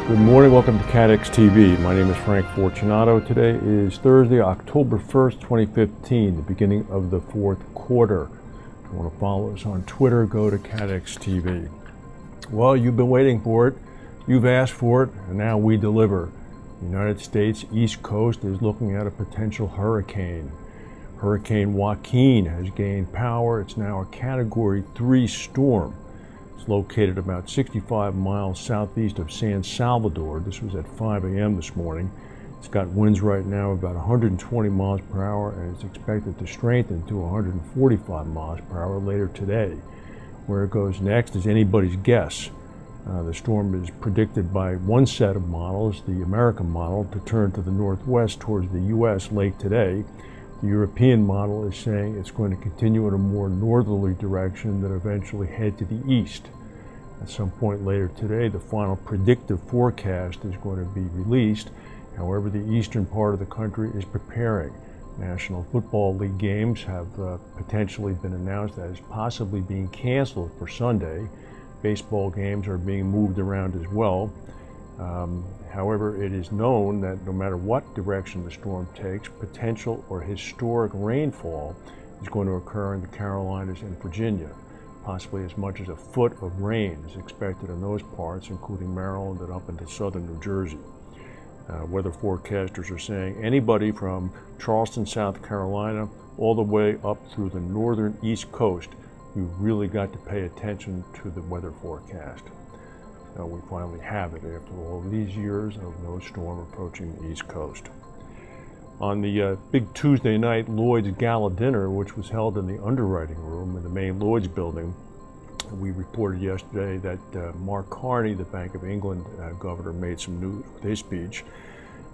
Good morning, welcome to CATEX TV. My name is Frank Fortunato. Today is Thursday, October 1st, 2015, the beginning of the fourth quarter. If you want to follow us on Twitter, go to CATEX TV. Well, you've been waiting for it, you've asked for it, and now we deliver. The United States East Coast is looking at a potential hurricane. Hurricane Joaquin has gained power. It's now a Category 3 storm. It's located about 65 miles southeast of San Salvador. This was at 5 a.m. this morning. It's got winds right now about 120 miles per hour, and it's expected to strengthen to 145 miles per hour later today. Where it goes next is anybody's guess. The storm is predicted by one set of models, the American model, to turn to the northwest towards the U.S. late today. The European model is saying it's going to continue in a more northerly direction that eventually head to the east. At some point later today, the final predictive forecast is going to be released. However, the eastern part of the country is preparing. National Football League games have potentially been announced as possibly being canceled for Sunday. Baseball games are being moved around as well. However, it is known that no matter what direction the storm takes, potential or historic rainfall is going to occur in the Carolinas and Virginia. Possibly as much as a foot of rain is expected in those parts, including Maryland and up into southern New Jersey. Weather forecasters are saying anybody from Charleston, South Carolina, all the way up through the northern East Coast, you've really got to pay attention to the weather forecast. We finally have it after all these years of no storm approaching the East Coast. On the big Tuesday night Lloyd's gala dinner, which was held in the underwriting room in the main Lloyd's building, we reported yesterday that Mark Carney, the Bank of England governor, made some news with his speech.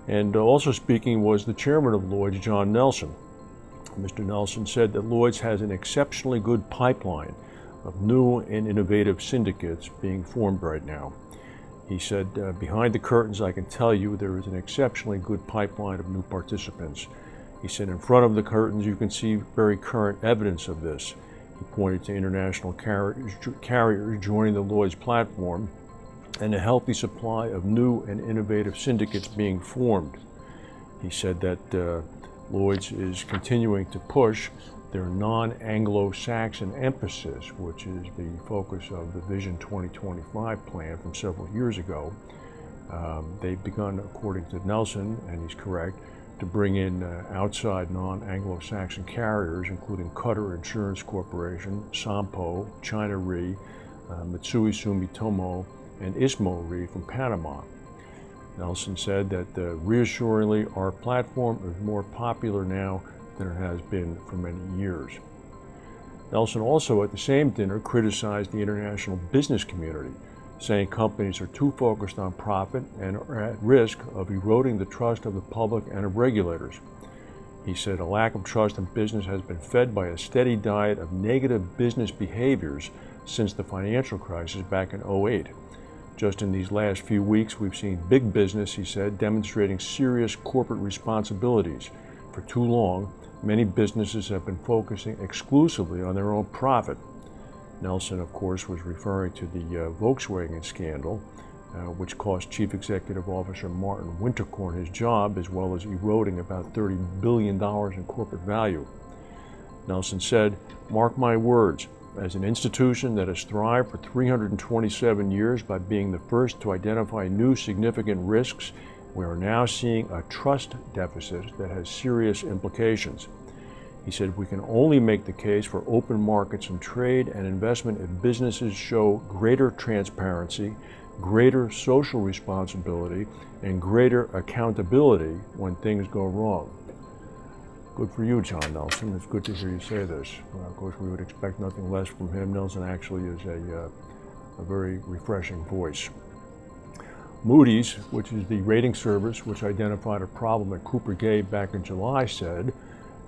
And also speaking was the chairman of Lloyd's, John Nelson. Mr. Nelson said that Lloyd's has an exceptionally good pipeline of new and innovative syndicates being formed right now. He said, behind the curtains, I can tell you there is an exceptionally good pipeline of new participants. He said, in front of the curtains, you can see very current evidence of this. He pointed to international carriers joining the Lloyd's platform and a healthy supply of new and innovative syndicates being formed. He said that Lloyd's is continuing to push their non-Anglo-Saxon emphasis, which is the focus of the Vision 2025 plan from several years ago. They've begun, according to Nelson, and he's correct, to bring in outside non-Anglo-Saxon carriers, including Qatar Insurance Corporation, Sampo, China Re, Mitsui Sumitomo, and Istmo Re from Panama. Nelson said that reassuringly, our platform is more popular now than it has been for many years. Nelson also at the same dinner criticized the international business community, saying companies are too focused on profit and are at risk of eroding the trust of the public and of regulators. He said a lack of trust in business has been fed by a steady diet of negative business behaviors since the financial crisis back in 2008. Just in these last few weeks, we've seen big business, he said, demonstrating serious corporate responsibilities. For too long, many businesses have been focusing exclusively on their own profit. Nelson, of course, was referring to the Volkswagen scandal, which cost Chief Executive Officer Martin Winterkorn his job, as well as eroding about $30 billion in corporate value. Nelson said, "Mark my words, as an institution that has thrived for 327 years by being the first to identify new significant risks, we are now seeing a trust deficit that has serious implications." He said, "We can only make the case for open markets and trade and investment if businesses show greater transparency, greater social responsibility, and greater accountability when things go wrong." Good for you, John Nelson. It's good to hear you say this. Of course, we would expect nothing less from him. Nelson actually is a very refreshing voice. Moodys, which is the rating service which identified a problem at Cooper Gay back in July, said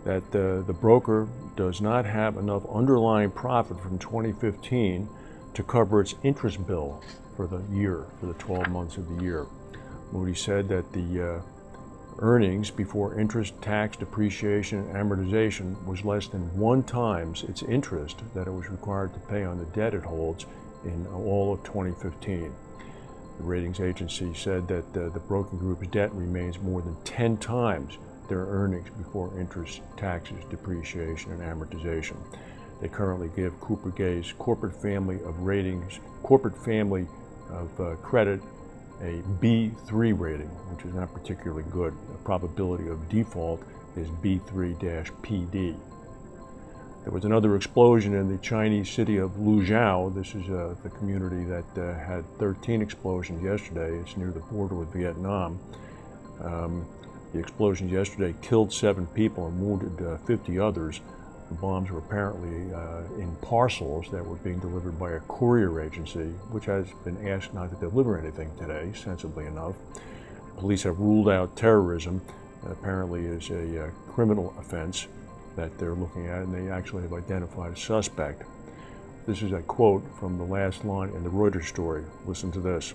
that the broker does not have enough underlying profit from 2015 to cover its interest bill for the year, for the 12 months of the year. Moody said that the earnings before interest, tax, depreciation, and amortization was less than 1 times its interest that it was required to pay on the debt it holds in all of 2015. The ratings agency said that the broken group's debt remains more than 10 times their earnings before interest, taxes, depreciation, and amortization. They currently give Cooper Gay's corporate family of credit a B3 rating, which is not particularly good. The probability of default is B3-PD. There was another explosion in the Chinese city of Liuzhou. This is the community that had 13 explosions yesterday. It's near the border with Vietnam. The explosions yesterday killed 7 people and wounded 50 others. The bombs were apparently in parcels that were being delivered by a courier agency, which has been asked not to deliver anything today, sensibly enough. Police have ruled out terrorism. Apparently is a criminal offense that they're looking at, and they actually have identified a suspect. This is a quote from the last line in the Reuters story. Listen to this.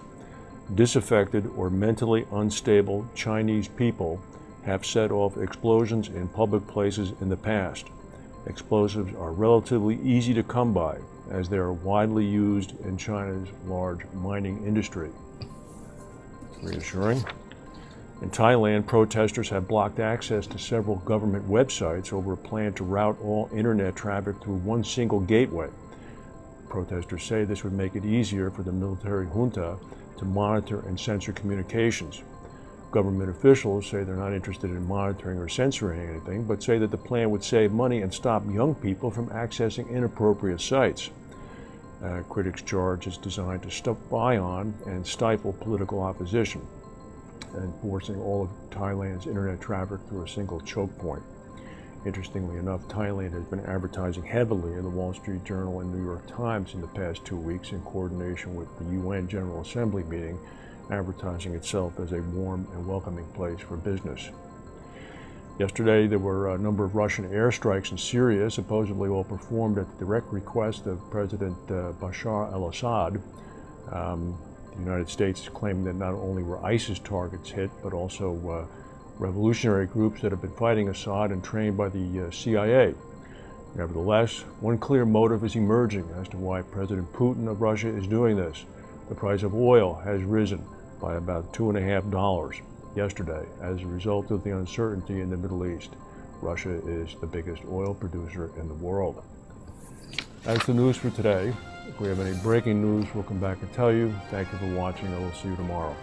Disaffected or mentally unstable Chinese people have set off explosions in public places in the past. Explosives are relatively easy to come by, as they are widely used in China's large mining industry. Reassuring. In Thailand, protesters have blocked access to several government websites over a plan to route all internet traffic through one single gateway. Protesters say this would make it easier for the military junta to monitor and censor communications. Government officials say they're not interested in monitoring or censoring anything, but say that the plan would save money and stop young people from accessing inappropriate sites. Critics charge it's designed to spy on and stifle political opposition, and forcing all of Thailand's internet traffic through a single choke point. Interestingly enough, Thailand has been advertising heavily in the Wall Street Journal and New York Times in the past 2 weeks in coordination with the UN General Assembly meeting, advertising itself as a warm and welcoming place for business. Yesterday, there were a number of Russian airstrikes in Syria, supposedly all performed at the direct request of President Bashar al-Assad. The United States is claiming that not only were ISIS targets hit, but also revolutionary groups that have been fighting Assad and trained by the CIA. Nevertheless, one clear motive is emerging as to why President Putin of Russia is doing this. The price of oil has risen by about $2.50 yesterday as a result of the uncertainty in the Middle East. Russia is the biggest oil producer in the world. That's the news for today. If we have any breaking news, we'll come back and tell you. Thank you for watching, and we'll see you tomorrow.